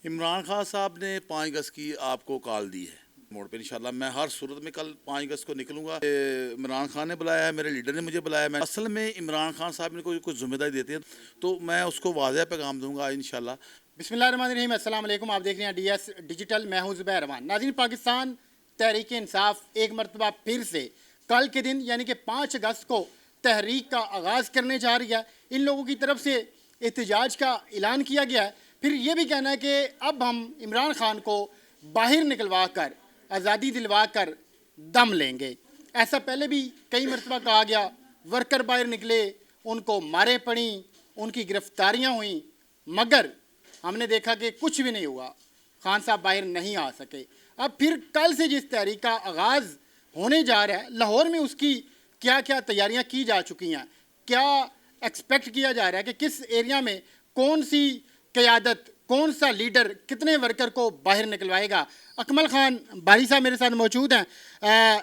عمران خان صاحب نے 5 اگست کی آپ کو کال دی ہے موڑ پہ انشاءاللہ میں ہر صورت میں کل 5 اگست کو نکلوں گا. عمران خان نے بلایا ہے, میرے لیڈر نے مجھے بلایا. میں اصل میں عمران خان صاحب نے کوئی ذمہ داری دیتے ہیں تو میں اس کو واضح پیغام دوں گا انشاءاللہ. بسم اللہ الرحمن الرحیم. السلام علیکم. آپ دیکھ رہے ہیں ڈی ایس ڈیجیٹل. میں ہوں زبیر رحمان. ناظرین, پاکستان تحریک انصاف ایک مرتبہ پھر سے کل کے دن یعنی کہ 5 اگست کو تحریک کا آغاز کرنے جا رہی ہے. ان لوگوں کی طرف سے احتجاج کا اعلان کیا گیا ہے. پھر یہ بھی کہنا ہے کہ اب ہم عمران خان کو باہر نکلوا کر آزادی دلوا کر دم لیں گے. ایسا پہلے بھی کئی مرتبہ کہا گیا. ورکر باہر نکلے, ان کو مارے پڑیں, ان کی گرفتاریاں ہوئیں, مگر ہم نے دیکھا کہ کچھ بھی نہیں ہوا. خان صاحب باہر نہیں آ سکے. اب پھر کل سے جس تحریک کا آغاز ہونے جا رہا ہے, لاہور میں اس کی کیا کیا تیاریاں کی جا چکی ہیں, کیا ایکسپیکٹ کیا جا رہا ہے کہ کس ایریا میں کون سی قیادت, کون سا لیڈر کتنے ورکر کو باہر نکلوائے گا. اکمل خان باری صاحب میرے ساتھ موجود ہیں.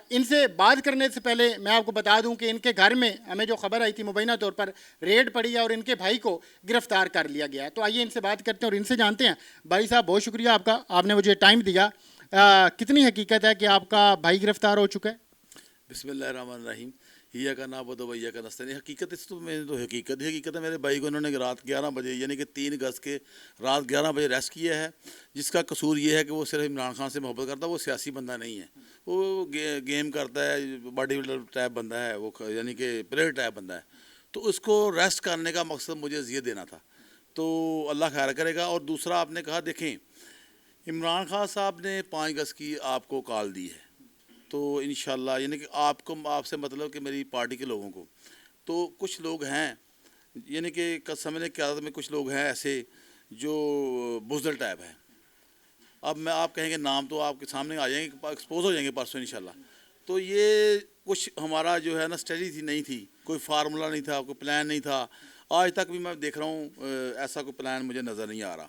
ان سے بات کرنے سے پہلے میں آپ کو بتا دوں کہ ان کے گھر میں ہمیں جو خبر آئی تھی مبینہ طور پر ریڈ پڑی ہے اور ان کے بھائی کو گرفتار کر لیا گیا ہے. تو آئیے ان سے بات کرتے ہیں اور ان سے جانتے ہیں. باری صاحب بہت شکریہ آپ کا, آپ نے مجھے ٹائم دیا. کتنی حقیقت ہے کہ آپ کا بھائی گرفتار ہو چکا ہے؟ بسم اللہ الرحمن الرحیم. ہیا کا نعبد و ایاک نستعین. حقیقت اس تو میں تو حقیقت ہے میرے بھائی کو انہوں نے رات 11 بجے یعنی کہ 3 اگست کے رات 11 بجے ریسٹ کیا ہے, جس کا قصور یہ ہے کہ وہ صرف عمران خان سے محبت کرتا ہے. وہ سیاسی بندہ نہیں ہے, وہ گیم کرتا ہے, باڈی بلڈر ٹائپ بندہ ہے وہ, یعنی کہ پلیئر ٹائپ بندہ ہے. تو اس کو ریسٹ کرنے کا مقصد مجھے اذیت دینا تھا, تو اللہ خیر کرے گا. اور دوسرا آپ نے کہا, دیکھیں عمران خان صاحب نے 5 اگست کی آپ کو کال دی ہے, تو انشاءاللہ یعنی کہ آپ سے مطلب کہ میری پارٹی کے لوگوں کو, تو کچھ لوگ ہیں یعنی کہ سمجھنے کی عادت میں کچھ لوگ ہیں ایسے جو بزدل ٹائپ ہیں. اب میں آپ کہیں گے نام تو آپ کے سامنے آ جائیں گے, ایکسپوز ہو جائیں گے پرسوں انشاءاللہ. تو یہ کچھ ہمارا جو ہے نا اسٹریٹجی نہیں تھی, کوئی فارمولا نہیں تھا, کوئی پلان نہیں تھا. آج تک بھی میں دیکھ رہا ہوں ایسا کوئی پلان مجھے نظر نہیں آ رہا.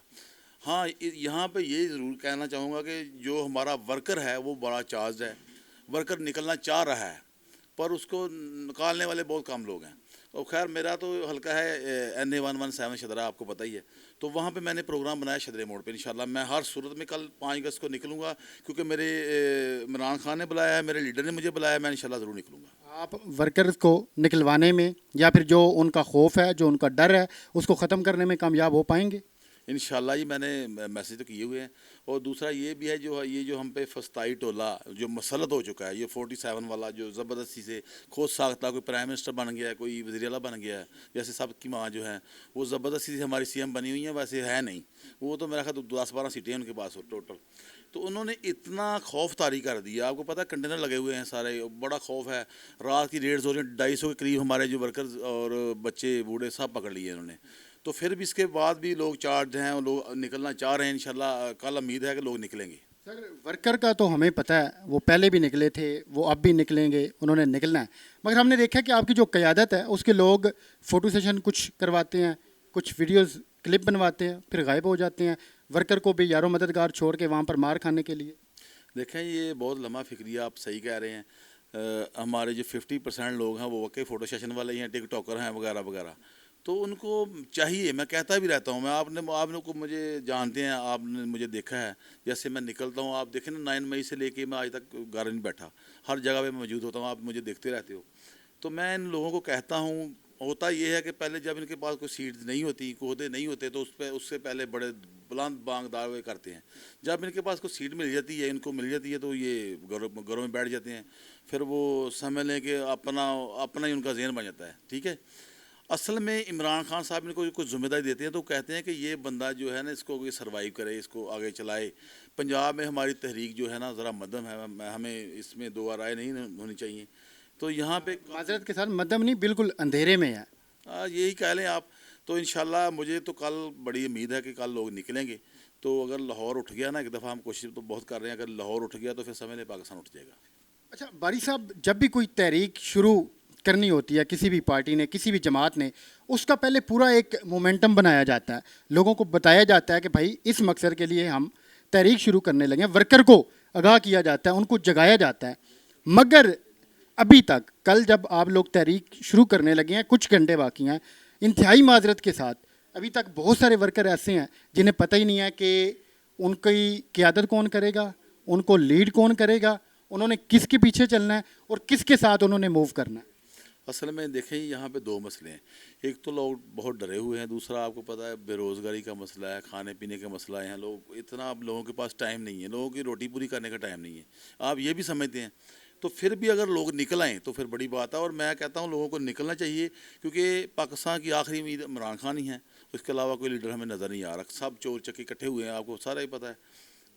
ہاں یہاں پہ یہ ضرور کہنا چاہوں گا کہ جو ہمارا ورکر ہے وہ بڑا چارجڈ ہے. ورکر نکلنا چاہ رہا ہے پر اس کو نکالنے والے بہت کم لوگ ہیں. اور خیر میرا تو حلقہ ہے NA117 شدرہ, آپ کو پتہ ہی ہے. تو وہاں پہ میں نے پروگرام بنایا شدرے موڑ پہ. انشاءاللہ میں ہر صورت میں کل 5 اگست کو نکلوں گا, کیونکہ میرے عمران خان نے بلایا ہے, میرے لیڈر نے مجھے بلایا ہے. میں انشاءاللہ ضرور نکلوں گا. آپ ورکرز کو نکلوانے میں یا پھر جو ان کا خوف ہے, جو ان کا ڈر ہے, اس کو ختم کرنے میں کامیاب ہو پائیں گے؟ انشاءاللہ یہ میں نے میسیج تو کیے ہوئے ہیں. اور دوسرا یہ بھی ہے جو ہم پہ فسطائی ٹولہ جو مسلط ہو چکا ہے, یہ 47 والا جو زبردستی سے خود ساختہ, کوئی پرائم منسٹر بن گیا ہے, کوئی وزیر اعلیٰ بن گیا ہے, جیسے سب کی ماں جو ہے وہ زبردستی سے ہماری CM بنی ہوئی ہیں, ویسے ہے نہیں. وہ تو میرا خیال 10-12 سیٹیں ہیں ان کے پاس ٹوٹل. تو انہوں نے اتنا خوف طاری کر دیا, آپ کو پتہ ہے کنٹینر لگے ہوئے ہیں سارے, بڑا خوف ہے. رات کی ریڈز ہو رہی ہیں, 250 کے قریب ہمارے جو ورکرز اور بچے بوڑھے سب پکڑ لیے انہوں نے. تو پھر بھی اس کے بعد بھی لوگ چارج ہیں, لوگ نکلنا چاہ رہے ہیں. انشاءاللہ کل امید ہے کہ لوگ نکلیں گے. سر ورکر کا تو ہمیں پتہ ہے, وہ پہلے بھی نکلے تھے, وہ اب بھی نکلیں گے, انہوں نے نکلنا ہے. مگر ہم نے دیکھا کہ آپ کی جو قیادت ہے اس کے لوگ فوٹو سیشن کچھ کرواتے ہیں, کچھ ویڈیوز کلپ بنواتے ہیں, پھر غائب ہو جاتے ہیں. ورکر کو بھی یارو مددگار چھوڑ کے وہاں پر مار کھانے کے لیے. دیکھیں یہ بہت لمحہ فکریہ, آپ صحیح کہہ رہے ہیں. ہمارے جو 50% لوگ ہیں وہ واقعی فوٹو سیشن والے ہی ہیں, ٹک ٹاکر ہیں وغیرہ وغیرہ. تو ان کو چاہیے, میں کہتا بھی رہتا ہوں, میں آپ نے کو مجھے جانتے ہیں, آپ نے مجھے دیکھا ہے جیسے میں نکلتا ہوں. آپ دیکھیں نا 9 مئی سے لے کے میں آج تک گھر نہیں بیٹھا, ہر جگہ پہ میں موجود ہوتا ہوں, آپ مجھے دیکھتے رہتے ہو. تو میں ان لوگوں کو کہتا ہوں, ہوتا یہ ہے کہ پہلے جب ان کے پاس کوئی سیٹس نہیں ہوتی, عہدے نہیں ہوتے, تو اس سے پہلے بڑے بلند بانگ دعوے کرتے ہیں. جب ان کے پاس کوئی سیٹ مل جاتی ہے, ان کو مل جاتی ہے, تو یہ گھروں میں بیٹھ جاتے ہیں. پھر وہ سمجھ لیں کہ اپنا ہی ان کا ذہن بن جاتا ہے. ٹھیک ہے. اصل میں عمران خان صاحب نے کوئی ذمہ داری دیتے ہیں تو کہتے ہیں کہ یہ بندہ جو ہے نا اس کو سروائیو کرے, اس کو آگے چلائے. پنجاب میں ہماری تحریک جو ہے نا ذرا مدھم ہے, ہمیں اس میں دو رائے نہیں ہونی چاہیے. تو یہاں پہ معذرت کے ساتھ مدھم نہیں, بالکل اندھیرے میں ہے. یہی کہہ لیں آپ. تو انشاءاللہ مجھے تو کل بڑی امید ہے کہ کل لوگ نکلیں گے. تو اگر لاہور اٹھ گیا نا, ایک دفعہ ہم کوشش تو بہت کر رہے ہیں, اگر لاہور اٹھ گیا تو پھر سمجھ لیں پاکستان اٹھ جائے گا. اچھا باری صاحب, جب بھی کوئی تحریک شروع کرنی ہوتی ہے کسی بھی پارٹی نے, کسی بھی جماعت نے, اس کا پہلے پورا ایک مومنٹم بنایا جاتا ہے, لوگوں کو بتایا جاتا ہے کہ بھائی اس مقصد کے لیے ہم تحریک شروع کرنے لگے ہیں. ورکر کو آگاہ کیا جاتا ہے, ان کو جگایا جاتا ہے. مگر ابھی تک, کل جب آپ لوگ تحریک شروع کرنے لگے ہیں, کچھ گھنٹے باقی ہیں, انتہائی معذرت کے ساتھ ابھی تک بہت سارے ورکر ایسے ہیں جنہیں پتہ ہی نہیں ہے کہ ان کی قیادت کون کرے گا, ان کو لیڈ کون کرے گا, انہوں نے کس کے پیچھے چلنا ہے اور کس کے ساتھ انہوں نے موو کرنا ہے؟ اصل میں دیکھیں یہاں پہ دو مسئلے ہیں. ایک تو لوگ بہت ڈرے ہوئے ہیں, دوسرا آپ کو پتہ ہے بے روزگاری کا مسئلہ ہے, کھانے پینے کا مسئلہ ہے. لوگ اتنا اب لوگوں کے پاس ٹائم نہیں ہے, لوگوں کی روٹی پوری کرنے کا ٹائم نہیں ہے, آپ یہ بھی سمجھتے ہیں. تو پھر بھی اگر لوگ نکل آئیں تو پھر بڑی بات ہے. اور میں کہتا ہوں لوگوں کو نکلنا چاہیے, کیونکہ پاکستان کی آخری امید عمران خان ہی ہیں, اس کے علاوہ کوئی لیڈر ہمیں نظر نہیں آ رہا. سب چور چکے اکٹھے ہوئے ہیں, آپ کو سارا ہی پتہ ہے.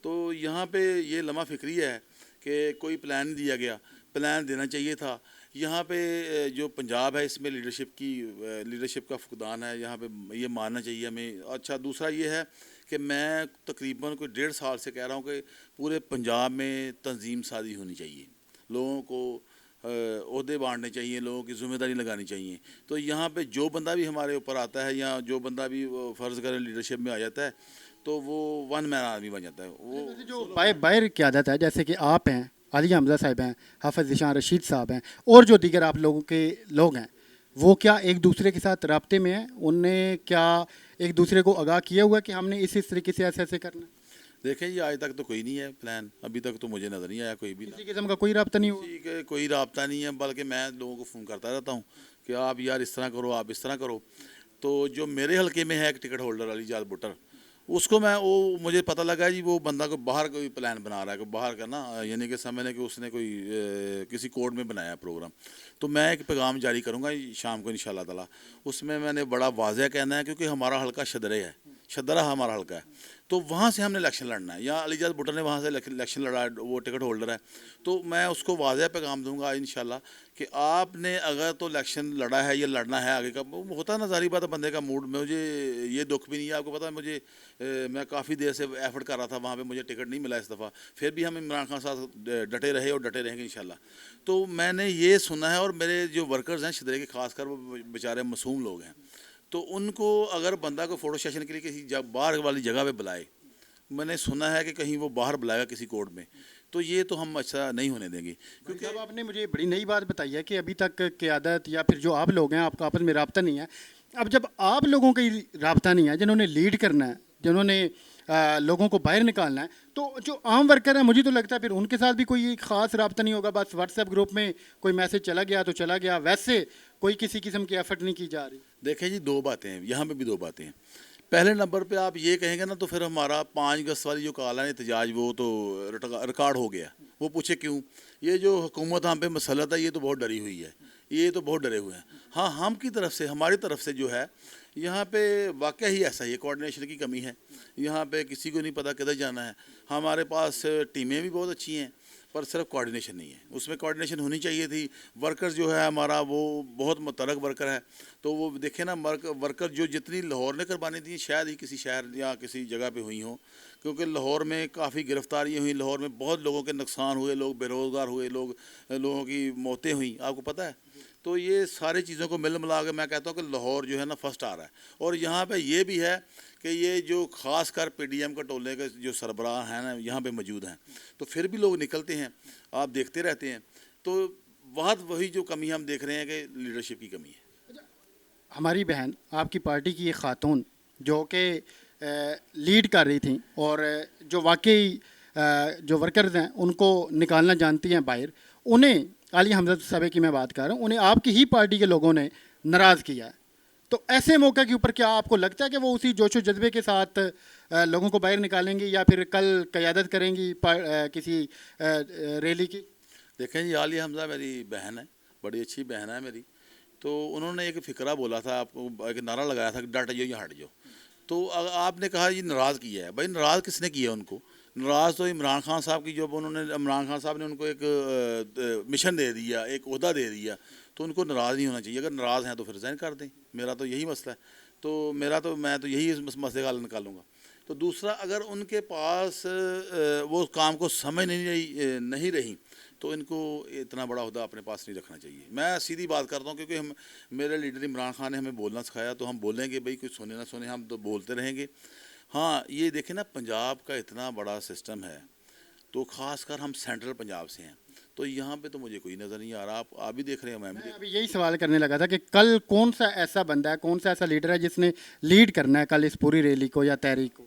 تو یہاں پہ یہ لمحہ فکری ہے کہ کوئی پلان نہیں دیا گیا, پلان دینا چاہیے تھا. یہاں پہ جو پنجاب ہے اس میں لیڈرشپ کا فقدان ہے, یہاں پہ یہ ماننا چاہیے ہمیں. اچھا دوسرا یہ ہے کہ میں تقریباً کوئی 1.5 سال سے کہہ رہا ہوں کہ پورے پنجاب میں تنظیم سازی ہونی چاہیے, لوگوں کو عہدے بانٹنے چاہیے, لوگوں کی ذمہ داری لگانی چاہیے. تو یہاں پہ جو بندہ بھی ہمارے اوپر آتا ہے یا جو بندہ بھی فرض کرے لیڈرشپ میں آ جاتا ہے تو وہ ون مین آدمی بن جاتا ہے. وہ جو باہر قیادت ہے, جیسے کہ آپ ہیں, عالیہ حمزہ صاحب ہیں, حافظ ذیشان رشید صاحب ہیں, اور جو دیگر آپ لوگوں کے لوگ ہیں, وہ کیا ایک دوسرے کے ساتھ رابطے میں ہیں؟ انہوں نے کیا ایک دوسرے کو آگاہ کیا ہوا کہ ہم نے اس طریقے سے ایسے کرنا ہے؟ دیکھیں یہ آج تک تو کوئی نہیں ہے پلان, ابھی تک تو مجھے نظر نہیں آیا کوئی بھی. کسی قسم کا کوئی رابطہ نہیں ہوا؟ ٹھیک ہے, کوئی رابطہ نہیں ہے, بلکہ میں لوگوں کو فون کرتا رہتا ہوں کہ آپ یار اس طرح کرو, آپ اس طرح کرو. تو جو میرے حلقے میں ہے ایک ٹکٹ ہولڈر علی جاد بٹر, اس کو میں وہ مجھے پتہ لگا جی وہ بندہ کو باہر کوئی پلان بنا رہا ہے, کہ باہر کا نا, یعنی کہ سمجھنے کہ اس نے کوئی کسی کوڈ میں بنایا پروگرام. تو میں ایک پیغام جاری کروں گا شام کو انشاءاللہ تعالی. اس میں نے بڑا واضح کہنا ہے, کیونکہ ہمارا حلقہ شدرے ہے, شدرہ ہمارا حلقہ ہے, تو وہاں سے ہم نے الیکشن لڑنا ہے. یا علی جاد بٹر نے وہاں سے الیکشن لڑا ہے, وہ ٹکٹ ہولڈر ہے. تو میں اس کو واضح پیغام دوں گا انشاءاللہ کہ آپ نے اگر تو الیکشن لڑا ہے یا لڑنا ہے آگے کا, ہوتا ہے نا ظاہری بات ہے بندے کا موڈ. مجھے یہ دکھ بھی نہیں ہے, آپ کو پتہ ہے مجھے میں کافی دیر سے ایفرٹ کر رہا تھا وہاں پہ, مجھے ٹکٹ نہیں ملا اس دفعہ, پھر بھی ہم عمران خان صاحب ڈٹے رہے اور ڈٹے رہیں گے انشاءاللہ. تو میں نے یہ سنا ہے, اور میرے جو ورکرز ہیں شدرے کے خاص کر, وہ بیچارے معصوم لوگ ہیں, تو ان کو اگر بندہ کو فوٹو سیشن کے لیے کسی باہر والی جگہ پہ بلائے, میں نے سنا ہے کہ کہیں وہ باہر بلائے گا کسی کورٹ میں, تو یہ تو ہم اچھا نہیں ہونے دیں گے. کیونکہ اب آپ نے مجھے بڑی نئی بات بتائی ہے کہ ابھی تک قیادت یا پھر جو آپ لوگ ہیں آپ کا آپس میں رابطہ نہیں ہے. اب جب آپ لوگوں کا رابطہ نہیں ہے, جنہوں نے لیڈ کرنا ہے, جنہوں نے لوگوں کو باہر نکالنا ہے, تو جو عام ورکر ہیں مجھے تو لگتا ہے پھر ان کے ساتھ بھی کوئی خاص رابطہ نہیں ہوگا, بس واٹس ایپ گروپ میں کوئی میسج چلا گیا تو چلا گیا, ویسے کوئی کسی قسم کی ایفرٹ نہیں کی جا رہی. دیکھیں جی دو باتیں ہیں یہاں پہ بھی, دو باتیں ہیں. پہلے نمبر پہ آپ یہ کہیں گے نا تو پھر ہمارا 5 اگست والی جو کال ہے احتجاج, وہ تو ریکارڈ ہو گیا. وہ پوچھے کیوں؟ یہ جو حکومت ہم پہ مسلط ہے یہ تو بہت ڈری ہوئی ہے, یہ تو بہت ڈرے ہوئے ہیں. ہاں ہم کی طرف سے, ہماری طرف سے جو ہے یہاں پہ واقعہ ہی ایسا ہی ہے, کوارڈینیشن کی کمی ہے. یہاں پہ کسی کو نہیں پتہ کدھر جانا ہے. ہمارے پاس ٹیمیں بھی بہت اچھی ہیں, پر صرف کوارڈینیشن نہیں ہے. اس میں کوارڈینیشن ہونی چاہیے تھی. ورکر جو ہے ہمارا وہ بہت متحرک ورکر ہے. تو وہ دیکھیں نا, ورکر جو جتنی لاہور نے قربانی دی شاید ہی کسی شہر یا کسی جگہ پہ ہوئی ہوں, کیونکہ لاہور میں کافی گرفتاریاں ہوئیں, لاہور میں بہت لوگوں کے نقصان ہوئے, لوگ بے روزگار ہوئے, لوگوں کی موتیں ہوئیں, آپ کو پتہ ہے. تو یہ ساری چیزوں کو مل ملا کے میں کہتا ہوں کہ لاہور جو ہے نا فرسٹ آ رہا ہے. اور یہاں پہ یہ بھی ہے کہ یہ جو خاص کر پی ڈی ایم کا ٹولے کے جو سربراہ ہیں نا یہاں پہ موجود ہیں, تو پھر بھی لوگ نکلتے ہیں, آپ دیکھتے رہتے ہیں. تو بہت وہی جو کمی ہم دیکھ رہے ہیں کہ لیڈرشپ کی کمی ہے. ہماری بہن آپ کی پارٹی کی ایک خاتون جو کہ لیڈ کر رہی تھیں, اور جو واقعی جو ورکرز ہیں ان کو نکالنا جانتی ہیں باہر, انہیں عالیہ حمزہ صاحب کی میں بات کر رہا ہوں, انہیں آپ کی ہی پارٹی کے لوگوں نے ناراض کیا ہے. تو ایسے موقع کے اوپر کیا آپ کو لگتا ہے کہ وہ اسی جوش و جذبے کے ساتھ لوگوں کو باہر نکالیں گی, یا پھر کل قیادت کریں گی کسی ریلی کی؟ دیکھیں جی عالیہ حمزہ میری بہن ہے, بڑی اچھی بہن ہے میری. تو انہوں نے ایک فقرہ بولا تھا, آپ کو ایک نعرہ لگایا تھا کہ ڈٹ جاؤ یا ہٹ جاؤ. تو آپ نے کہا یہ ناراض کیا ہے. بھائی ناراض کس نے کیا ان کو؟ ناراض تو عمران خان صاحب کی, جب انہوں نے عمران خان صاحب نے ان کو ایک مشن دے دیا, ایک عہدہ دے دیا, تو ان کو ناراض نہیں ہونا چاہیے. اگر ناراض ہیں تو پھر ریزائن کر دیں. میرا تو یہی مسئلہ ہے. تو میں تو یہی اس مسئلے کا حل نکالوں گا. تو دوسرا, اگر ان کے پاس وہ کام کو سمجھ نہیں رہی تو ان کو اتنا بڑا عہدہ اپنے پاس نہیں رکھنا چاہیے. میں سیدھی بات کرتا ہوں, کیونکہ میرے لیڈر عمران خان نے ہمیں بولنا سکھایا, تو ہم بولیں گے. بھائی کوئی سونے نہ سونے, ہم تو بولتے رہیں گے. ہاں یہ دیکھیں نا, پنجاب کا اتنا بڑا سسٹم ہے, تو خاص کر ہم سینٹرل پنجاب سے ہیں, تو یہاں پہ تو مجھے کوئی نظر نہیں آ رہا. آپ بھی دیکھ رہے ہیں. میں ابھی یہی سوال کرنے لگا تھا کہ کل کون سا ایسا بندہ ہے, کون سا ایسا لیڈر ہے جس نے لیڈ کرنا ہے کل اس پوری ریلی کو یا تحریک کو؟